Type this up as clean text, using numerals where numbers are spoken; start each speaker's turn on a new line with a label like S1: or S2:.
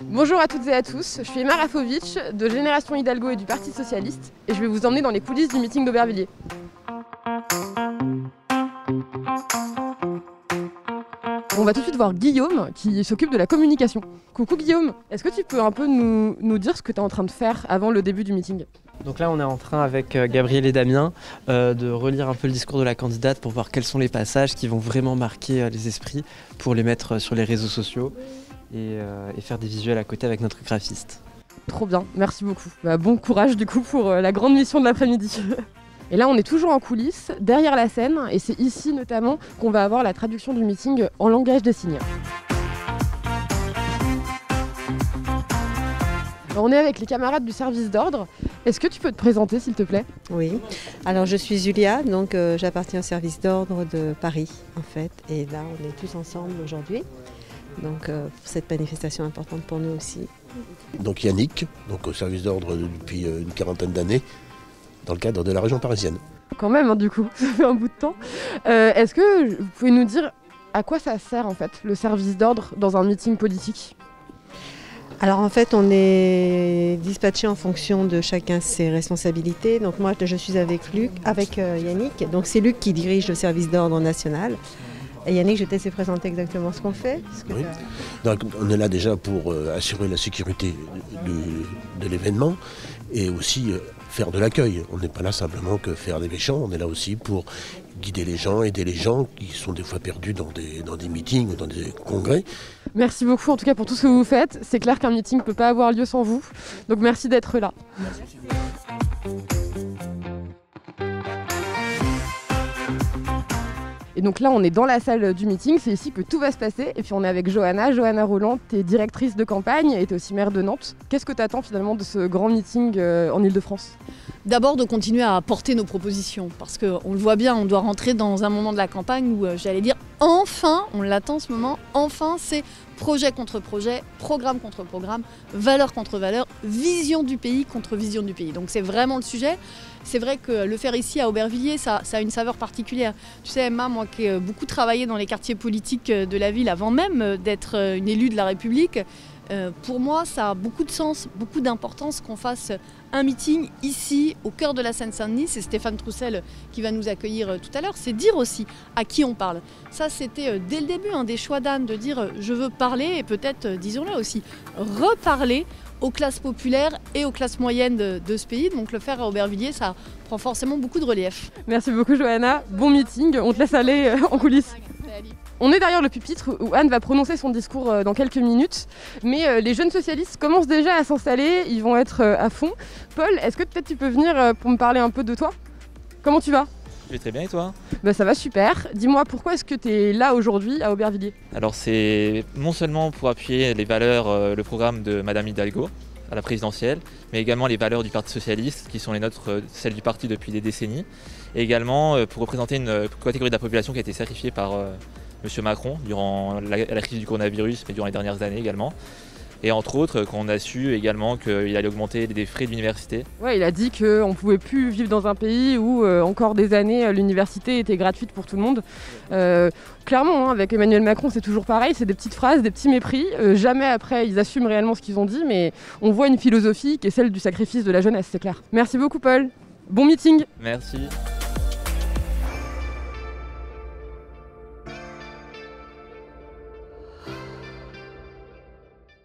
S1: Bonjour à toutes et à tous, je suis Emma Rafovic de Génération Hidalgo et du Parti Socialiste et je vais vous emmener dans les coulisses du meeting d'Aubervilliers. On va tout de suite voir Guillaume qui s'occupe de la communication. Coucou Guillaume, est-ce que tu peux un peu nous dire ce que tu es en train de faire avant le début du meeting ?
S2: Donc là on est en train avec Gabriel et Damien de relire un peu le discours de la candidate pour voir quels sont les passages qui vont vraiment marquer les esprits pour les mettre sur les réseaux sociaux et faire des visuels à côté avec notre graphiste.
S1: Trop bien, merci beaucoup. Bon courage du coup pour la grande mission de l'après-midi. Et là on est toujours en coulisses, derrière la scène, et c'est ici notamment qu'on va avoir la traduction du meeting en langage des signes. Alors, on est avec les camarades du service d'ordre. Est-ce que tu peux te présenter s'il te plaît ?
S3: Oui, alors je suis Julia, donc j'appartiens au service d'ordre de Paris en fait. Et là on est tous ensemble aujourd'hui, donc pour cette manifestation importante pour nous aussi.
S4: Donc Yannick, donc au service d'ordre depuis une quarantaine d'années, dans le cadre de la région parisienne.
S1: Quand même, hein, du coup, ça fait un bout de temps. Est-ce que vous pouvez nous dire à quoi ça sert en fait, le service d'ordre dans un meeting politique ?
S3: Alors en fait on est dispatché en fonction de chacun ses responsabilités. Donc moi je suis avec Yannick, donc c'est Luc qui dirige le service d'ordre national. Et Yannick, je te laisse présenter exactement ce qu'on fait.
S4: Oui. Donc, on est là déjà pour assurer la sécurité de l'événement et aussi faire de l'accueil. On n'est pas là simplement que faire des méchants, on est là aussi pour guider les gens, aider les gens qui sont des fois perdus dans des meetings ou dans des congrès.
S1: Merci beaucoup en tout cas pour tout ce que vous faites. C'est clair qu'un meeting ne peut pas avoir lieu sans vous. Donc merci d'être là. Merci. Et donc là, on est dans la salle du meeting, c'est ici que tout va se passer. Et puis on est avec Johanna Roland, tu es directrice de campagne et tu es aussi maire de Nantes. Qu'est-ce que tu attends finalement de ce grand meeting en Ile-de-France ?
S5: D'abord de continuer à porter nos propositions, parce qu'on le voit bien, on doit rentrer dans un moment de la campagne où j'allais dire enfin, on l'attend ce moment, enfin c'est projet contre projet, programme contre programme, valeur contre valeur, vision du pays contre vision du pays. Donc c'est vraiment le sujet. C'est vrai que le faire ici à Aubervilliers, ça a une saveur particulière. Tu sais Emma, moi qui ai beaucoup travaillé dans les quartiers politiques de la ville avant même d'être une élue de la République, pour moi ça a beaucoup de sens, beaucoup d'importance qu'on fasse un meeting ici au cœur de la Seine-Saint-Denis. C'est Stéphane Troussel qui va nous accueillir tout à l'heure. C'est dire aussi à qui on parle. Ça c'était dès le début des choix d'Anne de dire je veux parler et peut-être, disons-le aussi, reparler aux classes populaires et aux classes moyennes de ce pays. Donc le faire à Aubervilliers, ça prend forcément beaucoup de relief.
S1: Merci beaucoup Johanna, bon meeting, on te laisse aller en coulisses. On est derrière le pupitre où Anne va prononcer son discours dans quelques minutes, mais les jeunes socialistes commencent déjà à s'installer, ils vont être à fond. Paul, est-ce que peut-être tu peux venir pour me parler un peu de toi ? Comment tu vas ?
S6: Je vais très bien et toi ?
S1: Ça va super. Dis-moi, pourquoi est-ce que tu es là aujourd'hui à Aubervilliers ?
S6: Alors c'est non seulement pour appuyer les valeurs, le programme de Madame Hidalgo à la présidentielle, mais également les valeurs du Parti Socialiste qui sont les nôtres, celles du parti depuis des décennies, et également pour représenter une catégorie de la population qui a été sacrifiée par M. Macron durant la crise du coronavirus, mais durant les dernières années également. Et entre autres, qu'on a su également qu'il allait augmenter les frais de l'université.
S1: Ouais, il a dit qu'on ne pouvait plus vivre dans un pays où encore des années l'université était gratuite pour tout le monde. Clairement, avec Emmanuel Macron, c'est toujours pareil, c'est des petites phrases, des petits mépris. Jamais après, ils assument réellement ce qu'ils ont dit, mais on voit une philosophie qui est celle du sacrifice de la jeunesse, c'est clair. Merci beaucoup Paul, bon meeting.
S6: Merci.